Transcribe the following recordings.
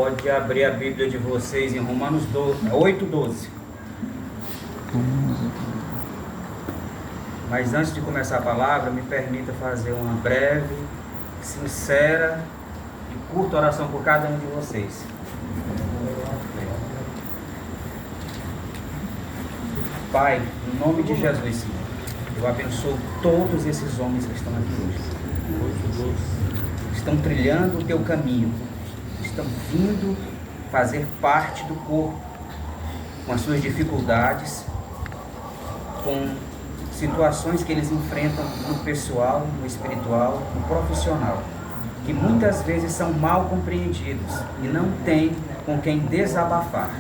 Pode abrir a Bíblia de vocês em Romanos 8:12. Mas antes de começar a palavra, me permita fazer uma breve, sincera e curta oração por cada um de vocês. Pai, em nome de Jesus, Senhor, eu abençoo todos esses homens que estão aqui hoje. Estão trilhando o teu caminho, estão vindo fazer parte do corpo, com as suas dificuldades, com situações que eles enfrentam no pessoal, no espiritual, no profissional, que muitas vezes são mal compreendidos e não têm com quem desabafar.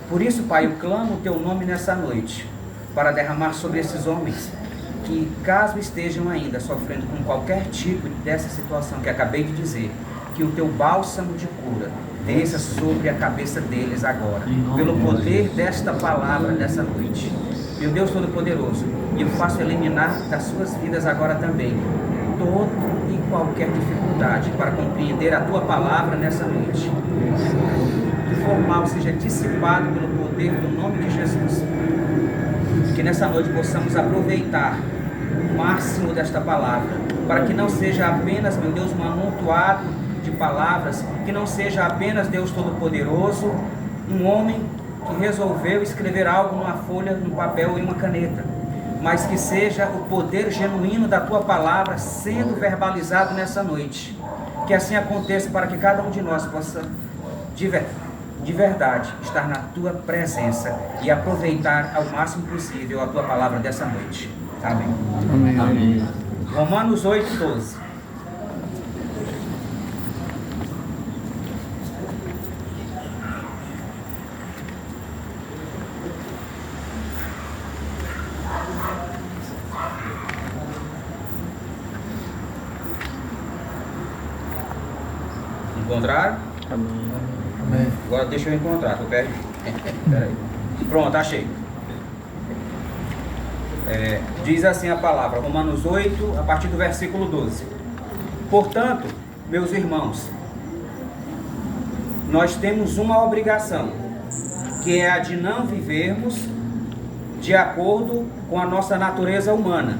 Por isso, Pai, eu clamo o teu nome nessa noite, para derramar sobre esses homens que, caso estejam ainda sofrendo com qualquer tipo dessa situação que acabei de dizer, que o teu bálsamo de cura desça sobre a cabeça deles agora, pelo poder desta palavra nessa noite. Meu Deus Todo-Poderoso, e eu faço eliminar das suas vidas agora também toda e qualquer dificuldade para compreender a tua palavra nessa noite. Que o formal seja dissipado pelo poder do nome de Jesus. Que nessa noite possamos aproveitar o máximo desta palavra, para que não seja apenas, meu Deus, um amontoado de palavras, que não seja apenas, Deus Todo-Poderoso, um homem que resolveu escrever algo numa folha, num papel e uma caneta, mas que seja o poder genuíno da tua palavra sendo verbalizado nessa noite. Que assim aconteça, para que cada um de nós possa de verdade estar na tua presença e aproveitar ao máximo possível a tua palavra dessa noite. Amém. Amém. Amém. Romanos 8:12. Encontraram? Amém. Agora deixa eu encontrar, tô perto. Peraí. Pronto, achei. Diz assim a palavra, Romanos 8, a partir do versículo 12. Portanto, meus irmãos, nós temos uma obrigação, que é a de não vivermos de acordo com a nossa natureza humana.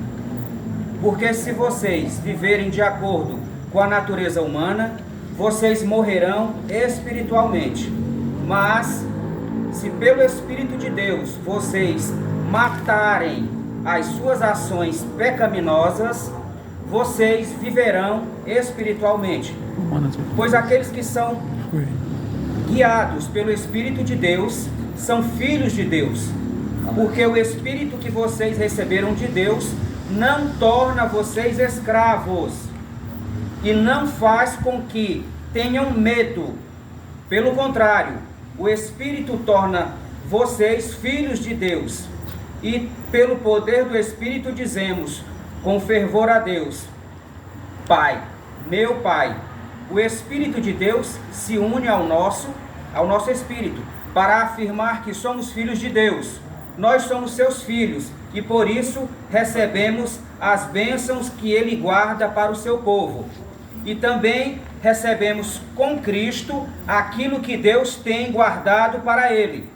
Porque se vocês viverem de acordo com a natureza humana, vocês morrerão espiritualmente. Mas, se pelo Espírito de Deus vocês matarem as suas ações pecaminosas, vocês viverão espiritualmente. Pois aqueles que são guiados pelo Espírito de Deus são filhos de Deus. Porque o Espírito que vocês receberam de Deus não torna vocês escravos e não faz com que tenham medo. Pelo contrário, o Espírito torna vocês filhos de Deus. E pelo poder do Espírito dizemos com fervor a Deus: Pai, meu Pai. O Espírito de Deus se une ao nosso Espírito para afirmar que somos filhos de Deus. Nós somos seus filhos e por isso recebemos as bênçãos que Ele guarda para o seu povo. E também recebemos com Cristo aquilo que Deus tem guardado para Ele.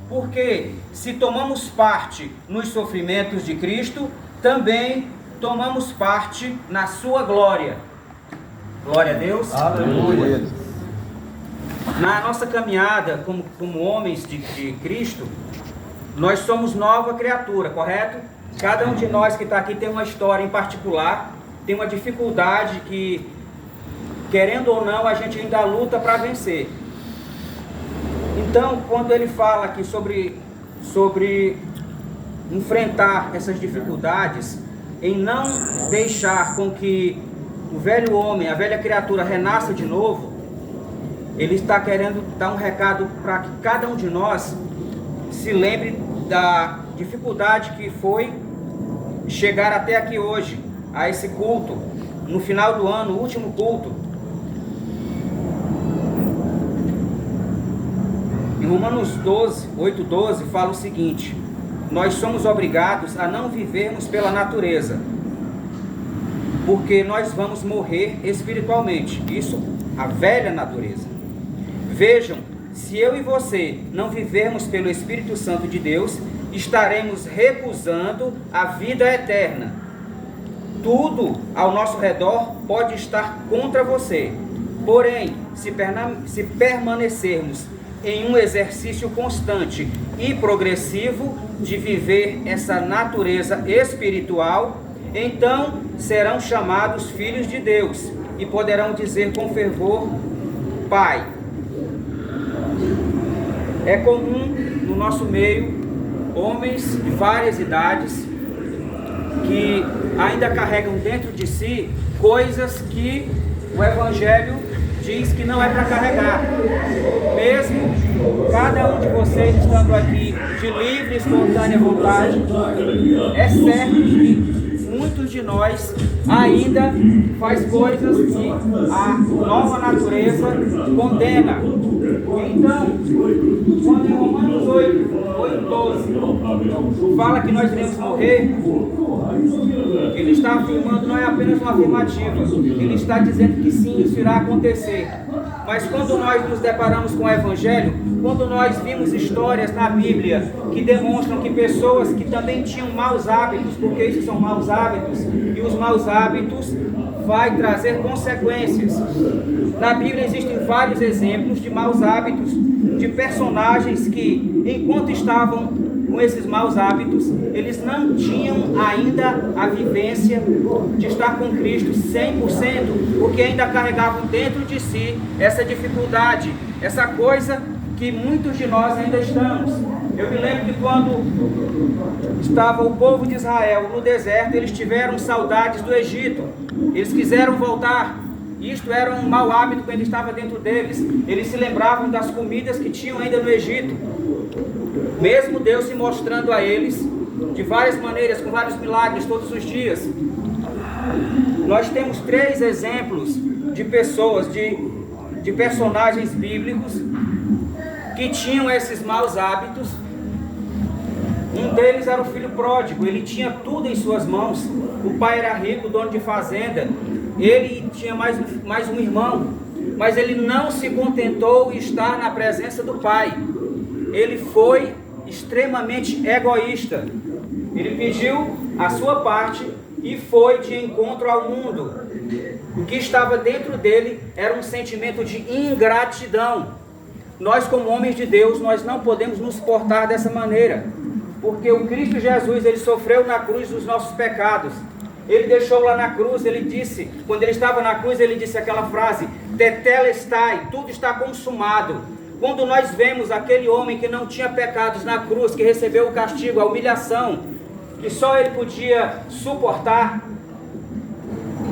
Porque se tomamos parte nos sofrimentos de Cristo, também tomamos parte na sua glória. Glória a Deus. Aleluia. Na nossa caminhada como homens de Cristo, nós somos nova criatura, correto? Cada um de nós que está aqui tem uma história em particular, tem uma dificuldade que, querendo ou não, a gente ainda luta para vencer. Então, quando ele fala aqui sobre enfrentar essas dificuldades, em não deixar com que o velho homem, a velha criatura renasça de novo, ele está querendo dar um recado para que cada um de nós se lembre da dificuldade que foi chegar até aqui hoje, a esse culto, no final do ano, o último culto. Em Romanos 8:12 fala o seguinte: nós somos obrigados a não vivermos pela natureza, porque nós vamos morrer espiritualmente. Isso, a velha natureza. Vejam, se eu e você não vivermos pelo Espírito Santo de Deus, estaremos recusando a vida eterna. Tudo ao nosso redor pode estar contra você. Porém, se permanecermos em um exercício constante e progressivo de viver essa natureza espiritual, então serão chamados filhos de Deus e poderão dizer com fervor: Pai. É comum no nosso meio homens de várias idades que ainda carregam dentro de si coisas que o Evangelho diz que não é para carregar. Mesmo cada um de vocês estando aqui de livre e espontânea vontade, é certo que muitos de nós ainda faz coisas que a nova natureza condena. Então, quando em Romanos 8:12 fala que nós iremos morrer, ele está afirmando, não é apenas uma afirmativa, ele está dizendo que sim, isso irá acontecer. Mas quando nós nos deparamos com o Evangelho, quando nós vimos histórias na Bíblia que demonstram que pessoas que também tinham maus hábitos, porque isso são maus hábitos, e os maus hábitos vai trazer consequências. Na Bíblia existem vários exemplos de maus hábitos, de personagens que, enquanto estavam com esses maus hábitos, eles não tinham ainda a vivência de estar com Cristo 100%, porque ainda carregavam dentro de si essa dificuldade, essa coisa que muitos de nós ainda estamos. Eu me lembro que quando estava o povo de Israel no deserto, eles tiveram saudades do Egito, eles quiseram voltar. Isto era um mau hábito que ainda estava dentro deles. Eles se lembravam das comidas que tinham ainda no Egito. Mesmo Deus se mostrando a eles de várias maneiras, com vários milagres todos os dias. Nós temos 3 exemplos de pessoas, de personagens bíblicos que tinham esses maus hábitos. Um deles era o filho pródigo. Ele tinha tudo em suas mãos. O pai era rico, dono de fazenda. Ele tinha mais um irmão, mas ele não se contentou em estar na presença do pai. Ele foi extremamente egoísta. Ele pediu a sua parte e foi de encontro ao mundo. O que estava dentro dele era um sentimento de ingratidão. Nós, como homens de Deus, nós não podemos nos portar dessa maneira, porque o Cristo Jesus, ele sofreu na cruz os nossos pecados. Ele deixou lá na cruz, ele disse, quando ele estava na cruz, ele disse aquela frase: tetelestai, tudo está consumado. Quando nós vemos aquele homem que não tinha pecados na cruz, que recebeu o castigo, a humilhação, que só ele podia suportar,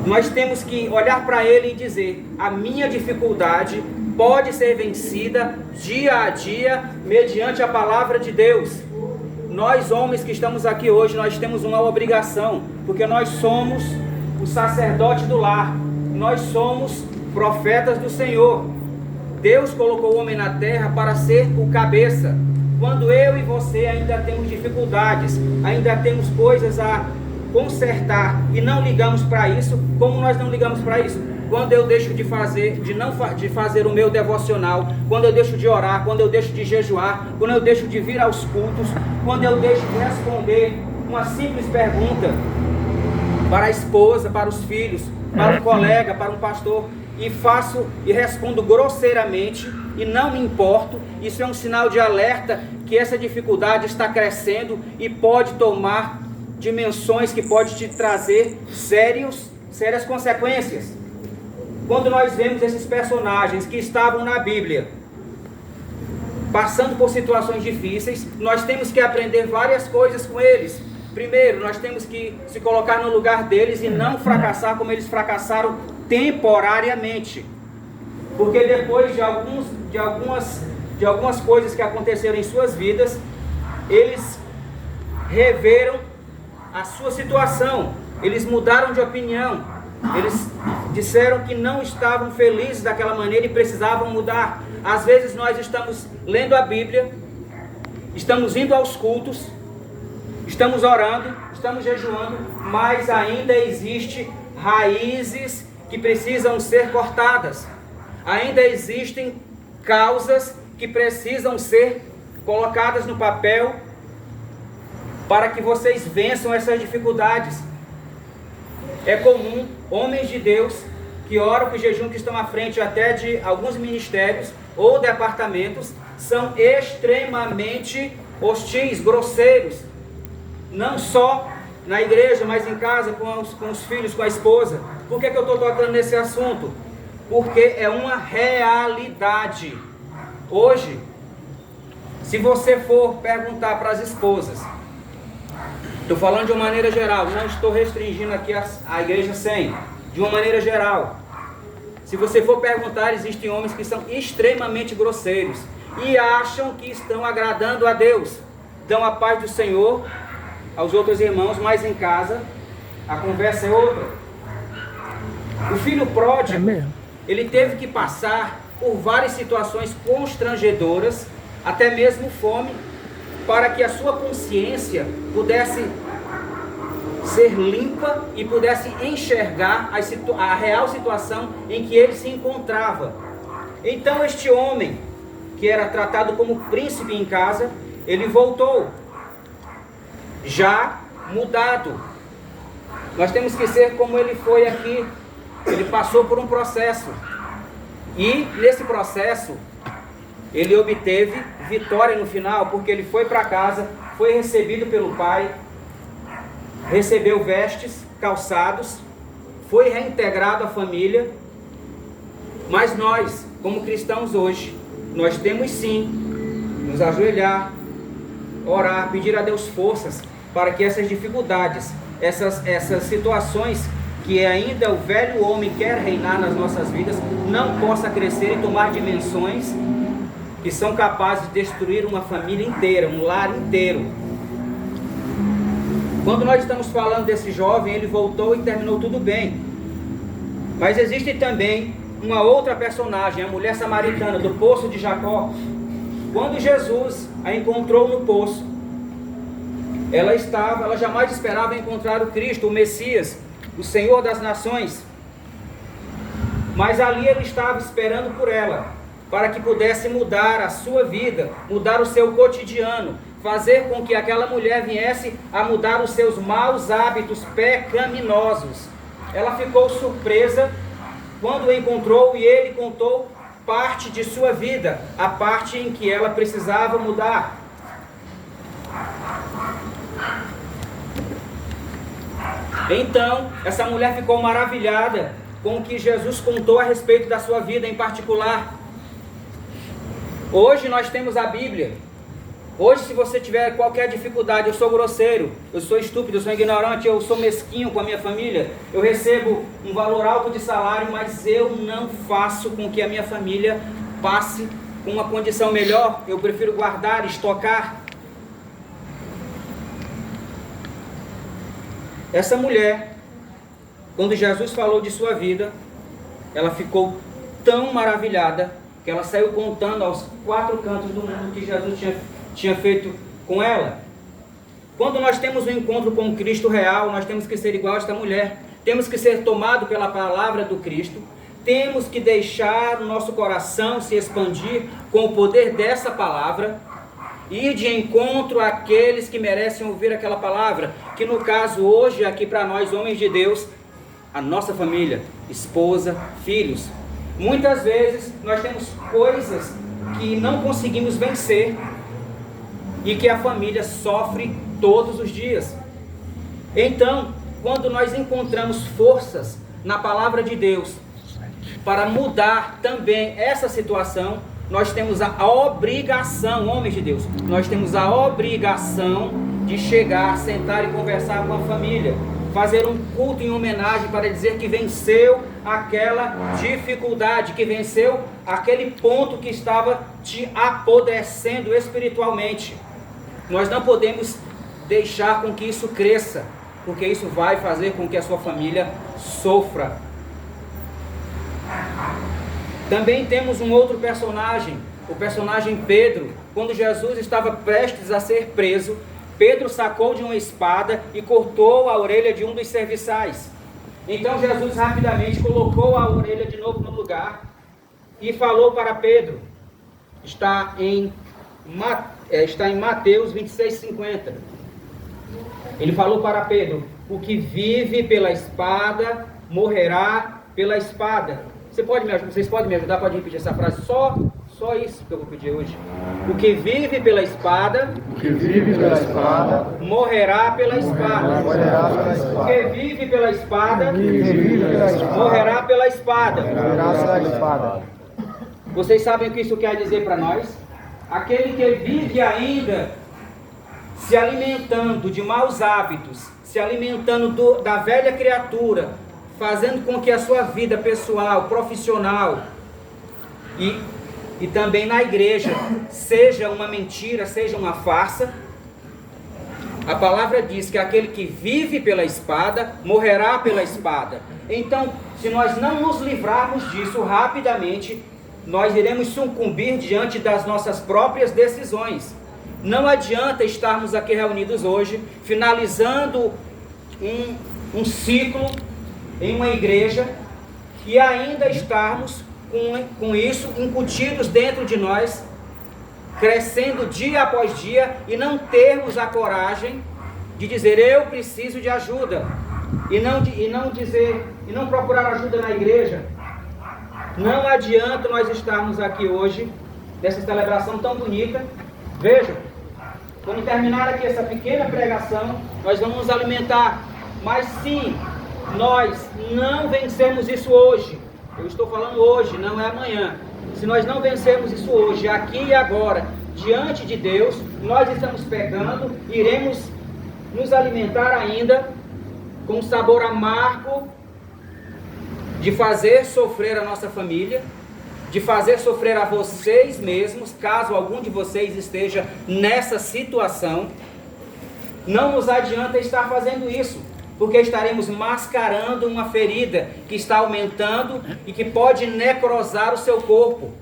nós temos que olhar para ele e dizer: a minha dificuldade pode ser vencida dia a dia, mediante a palavra de Deus. Nós, homens que estamos aqui hoje, nós temos uma obrigação, porque nós somos o sacerdote do lar, nós somos profetas do Senhor. Deus colocou o homem na terra para ser o cabeça. Quando eu e você ainda temos dificuldades, ainda temos coisas a consertar e não ligamos para isso, como nós não ligamos para isso? Quando eu deixo de fazer o meu devocional, quando eu deixo de orar, quando eu deixo de jejuar, quando eu deixo de vir aos cultos, quando eu deixo de responder uma simples pergunta para a esposa, para os filhos, para um colega, para um pastor, e respondo grosseiramente e não me importo, isso é um sinal de alerta que essa dificuldade está crescendo e pode tomar dimensões que pode te trazer sérias consequências. Quando nós vemos esses personagens que estavam na Bíblia passando por situações difíceis, nós temos que aprender várias coisas com eles. Primeiro, nós temos que se colocar no lugar deles e não fracassar como eles fracassaram temporariamente. Porque depois de algumas coisas que aconteceram em suas vidas, eles reveram a sua situação, eles mudaram de opinião. Eles disseram que não estavam felizes daquela maneira e precisavam mudar. Às vezes nós estamos lendo a Bíblia, estamos indo aos cultos, estamos orando, estamos jejuando, mas ainda existem raízes que precisam ser cortadas. Ainda existem causas que precisam ser colocadas no papel para que vocês vençam essas dificuldades. É comum homens de Deus que oram, que jejum, que estão à frente até de alguns ministérios ou departamentos, são extremamente hostis, grosseiros, não só na igreja, mas em casa, com os filhos, com a esposa. Por que eu estou tocando nesse assunto? Porque é uma realidade. Hoje, se você for perguntar para as esposas, estou falando de uma maneira geral, não estou restringindo aqui a igreja 100, de uma maneira geral. Se você for perguntar, existem homens que são extremamente grosseiros e acham que estão agradando a Deus, dão a paz do Senhor aos outros irmãos, mas em casa a conversa é outra. O filho pródigo, ele teve que passar por várias situações constrangedoras, até mesmo fome, para que a sua consciência pudesse ser limpa e pudesse enxergar a real situação em que ele se encontrava. Então este homem, que era tratado como príncipe em casa, ele voltou, já mudado. Nós temos que ser como ele foi aqui. Ele passou por um processo, e nesse processo ele obteve vitória no final, porque ele foi para casa, foi recebido pelo pai, recebeu vestes, calçados, foi reintegrado à família. Mas nós, como cristãos hoje, nós temos sim nos ajoelhar, orar, pedir a Deus forças para que essas dificuldades, essas situações que ainda o velho homem quer reinar nas nossas vidas, não possa crescer e tomar dimensões que são capazes de destruir uma família inteira, um lar inteiro. Quando nós estamos falando desse jovem, ele voltou e terminou tudo bem. Mas existe também uma outra personagem, a mulher samaritana do poço de Jacó. Quando Jesus a encontrou no poço, ela jamais esperava encontrar o Cristo, o Messias, o Senhor das nações. Mas ali ele estava esperando por ela, para que pudesse mudar a sua vida, mudar o seu cotidiano, fazer com que aquela mulher viesse a mudar os seus maus hábitos pecaminosos. Ela ficou surpresa quando o encontrou e ele contou parte de sua vida, a parte em que ela precisava mudar. Então, essa mulher ficou maravilhada com o que Jesus contou a respeito da sua vida em particular. Hoje nós temos a Bíblia. Hoje, se você tiver qualquer dificuldade, eu sou grosseiro, eu sou estúpido, eu sou ignorante, eu sou mesquinho com a minha família, eu recebo um valor alto de salário, mas eu não faço com que a minha família passe com uma condição melhor, eu prefiro guardar, estocar. Essa mulher, quando Jesus falou de sua vida, ela ficou tão maravilhada que ela saiu contando aos 4 cantos do mundo que Jesus tinha feito com ela. Quando nós temos um encontro com Cristo real, nós temos que ser igual a esta mulher. Temos que ser tomados pela palavra do Cristo. Temos que deixar o nosso coração se expandir com o poder dessa palavra. Ir de encontro àqueles que merecem ouvir aquela palavra. Que no caso hoje, aqui para nós, homens de Deus, a nossa família, esposa, filhos. Muitas vezes nós temos coisas que não conseguimos vencer e que a família sofre todos os dias. Então, quando nós encontramos forças na palavra de Deus para mudar também essa situação, nós temos a obrigação, homens de Deus, nós temos a obrigação de chegar, sentar e conversar com a família, fazer um culto em homenagem para dizer que venceu aquela dificuldade, que venceu aquele ponto que estava te apodrecendo espiritualmente. Nós não podemos deixar com que isso cresça, porque isso vai fazer com que a sua família sofra. Também temos um outro personagem, o personagem Pedro. Quando Jesus estava prestes a ser preso, Pedro sacou de uma espada e cortou a orelha de um dos serviçais. Então Jesus rapidamente colocou a orelha de novo no lugar e falou para Pedro: está em Mateus 26:50. Ele falou para Pedro: o que vive pela espada, morrerá pela espada. Vocês podem me ajudar? Podem repetir essa frase? Só isso que eu vou pedir hoje. O que vive pela espada, morrerá pela espada. O que vive pela espada, morrerá pela espada. Vocês sabem o que isso quer dizer para nós? Aquele que vive ainda se alimentando de maus hábitos, se alimentando da velha criatura, fazendo com que a sua vida pessoal, profissional e também na igreja seja uma mentira, seja uma farsa. A palavra diz que aquele que vive pela espada, morrerá pela espada. Então, se nós não nos livrarmos disso rapidamente, nós iremos sucumbir diante das nossas próprias decisões. Não adianta estarmos aqui reunidos hoje, finalizando um ciclo em uma igreja e ainda estarmos com isso incutidos dentro de nós, crescendo dia após dia, e não termos a coragem de dizer: eu preciso de ajuda, e não procurar ajuda na igreja. Não adianta nós estarmos aqui hoje nessa celebração tão bonita. Vejam, quando terminar aqui essa pequena pregação, nós vamos nos alimentar. Mas se nós não vencermos isso hoje, eu estou falando hoje, não é amanhã. Se nós não vencermos isso hoje, aqui e agora, diante de Deus, nós estamos pecando, iremos nos alimentar ainda com um sabor amargo de fazer sofrer a nossa família, de fazer sofrer a vocês mesmos, caso algum de vocês esteja nessa situação. Não nos adianta estar fazendo isso, porque estaremos mascarando uma ferida que está aumentando e que pode necrosar o seu corpo.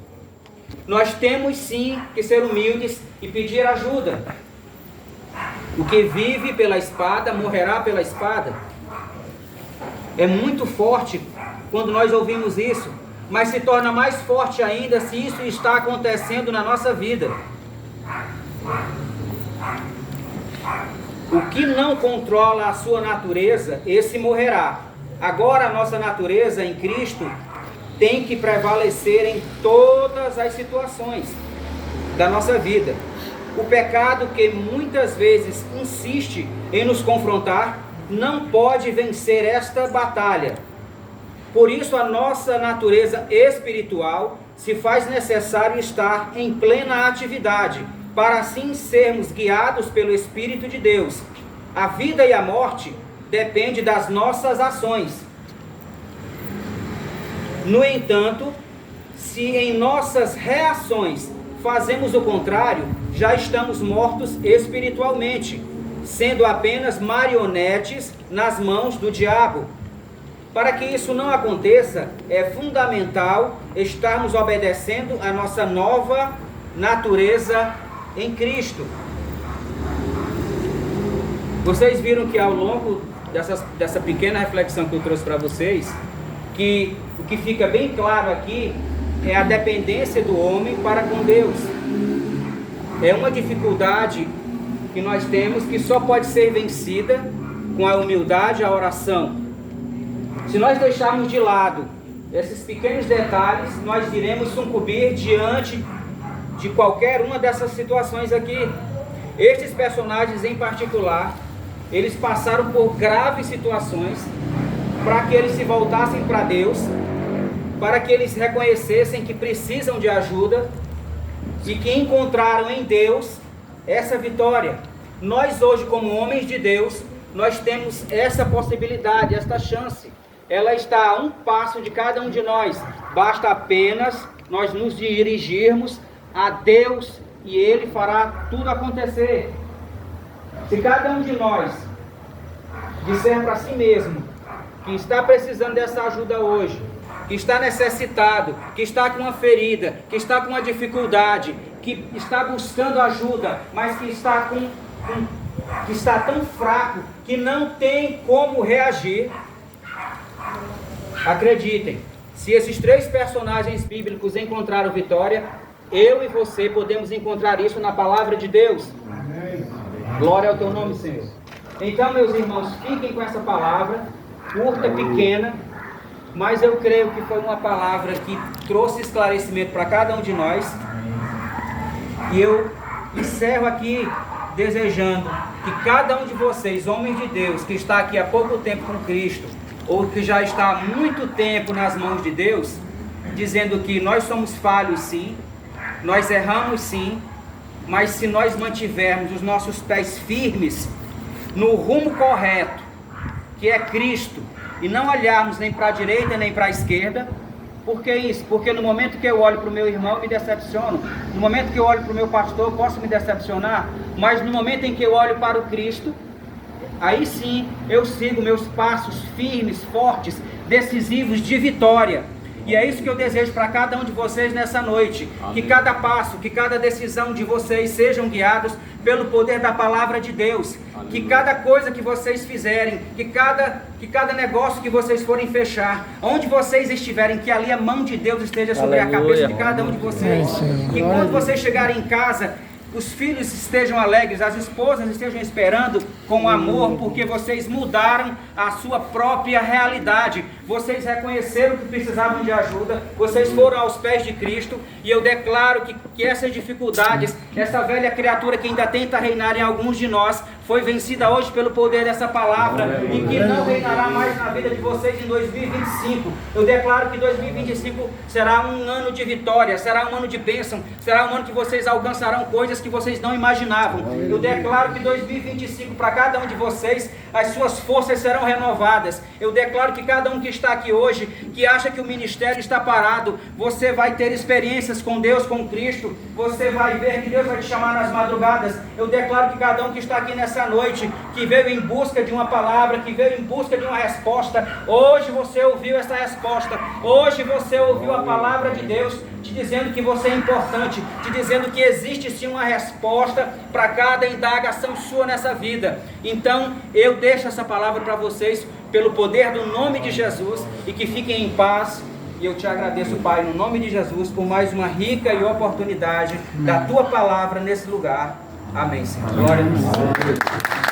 Nós temos sim que ser humildes e pedir ajuda. O que vive pela espada, morrerá pela espada. É muito forte quando nós ouvimos isso, mas se torna mais forte ainda se isso está acontecendo na nossa vida. O que não controla a sua natureza, esse morrerá. Agora a nossa natureza em Cristo tem que prevalecer em todas as situações da nossa vida. O pecado, que muitas vezes insiste em nos confrontar, não pode vencer esta batalha. Por isso a nossa natureza espiritual se faz necessário estar em plena atividade, para assim sermos guiados pelo Espírito de Deus. A vida e a morte dependem das nossas ações. No entanto, se em nossas reações fazemos o contrário, já estamos mortos espiritualmente, sendo apenas marionetes nas mãos do diabo. Para que isso não aconteça, é fundamental estarmos obedecendo a nossa nova natureza em Cristo. Vocês viram que ao longo dessa pequena reflexão que eu trouxe para vocês, que o que fica bem claro aqui é a dependência do homem para com Deus. É uma dificuldade que nós temos, que só pode ser vencida com a humildade e a oração. Se nós deixarmos de lado esses pequenos detalhes, nós iremos sucumbir diante de qualquer uma dessas situações aqui. Estes personagens em particular, eles passaram por graves situações para que eles se voltassem para Deus, para que eles reconhecessem que precisam de ajuda e que encontraram em Deus essa vitória. Nós hoje, como homens de Deus, nós temos essa possibilidade, esta chance. Ela está a um passo de cada um de nós. Basta apenas nós nos dirigirmos a Deus e Ele fará tudo acontecer. Se cada um de nós disser para si mesmo que está precisando dessa ajuda hoje, que está necessitado, que está com uma ferida, que está com uma dificuldade, que está buscando ajuda, mas que está que está tão fraco que não tem como reagir, acreditem, se esses três personagens bíblicos encontraram vitória, Eu e você podemos encontrar isso na palavra de Deus. Glória ao teu nome, Senhor. Então, meus irmãos, fiquem com essa palavra, curta, pequena, mas eu creio que foi uma palavra que trouxe esclarecimento para cada um de nós. E eu encerro aqui desejando que cada um de vocês, homens de Deus, que está aqui há pouco tempo com Cristo, ou que já está há muito tempo nas mãos de Deus, dizendo que nós somos falhos sim, nós erramos sim, mas se nós mantivermos os nossos pés firmes no rumo correto, que é Cristo, e não olharmos nem para a direita nem para a esquerda. Por que isso? Porque no momento que eu olho para o meu irmão, eu me decepciono. No momento que eu olho para o meu pastor, eu posso me decepcionar. Mas no momento em que eu olho para o Cristo, aí sim eu sigo meus passos firmes, fortes, decisivos de vitória. E é isso que eu desejo para cada um de vocês nessa noite. Amém. Que cada passo, que cada decisão de vocês sejam guiados pelo poder da palavra de Deus. Amém. Que cada coisa que vocês fizerem, que cada negócio que vocês forem fechar, onde vocês estiverem, que ali a mão de Deus esteja sobre a cabeça de cada um de vocês. Que quando vocês chegarem em casa, os filhos estejam alegres, as esposas estejam esperando com amor, porque vocês mudaram a sua própria realidade. Vocês reconheceram que precisavam de ajuda, vocês foram aos pés de Cristo, e eu declaro que essas dificuldades, essa velha criatura que ainda tenta reinar em alguns de nós, foi vencida hoje pelo poder dessa palavra, e que não reinará mais na vida de vocês em 2025. Eu declaro que 2025 será um ano de vitória, será um ano de bênção, será um ano que vocês alcançarão coisas que vocês não imaginavam. Eu declaro que 2025 para cada um de vocês, as suas forças serão renovadas. Eu declaro que cada um que está aqui hoje, que acha que o ministério está parado, você vai ter experiências com Deus, com Cristo, você vai ver que Deus vai te chamar nas madrugadas. Eu declaro que cada um que está aqui nessa noite, que veio em busca de uma palavra, que veio em busca de uma resposta, hoje você ouviu essa resposta, hoje você ouviu a palavra de Deus te dizendo que você é importante, te dizendo que existe sim uma resposta para cada indagação sua nessa vida. Então eu deixo essa palavra para vocês pelo poder do nome de Jesus, e que fiquem em paz. E eu te agradeço, Pai, no nome de Jesus, por mais uma rica e oportunidade da tua palavra nesse lugar. Amém, Senhor. Glória a Deus.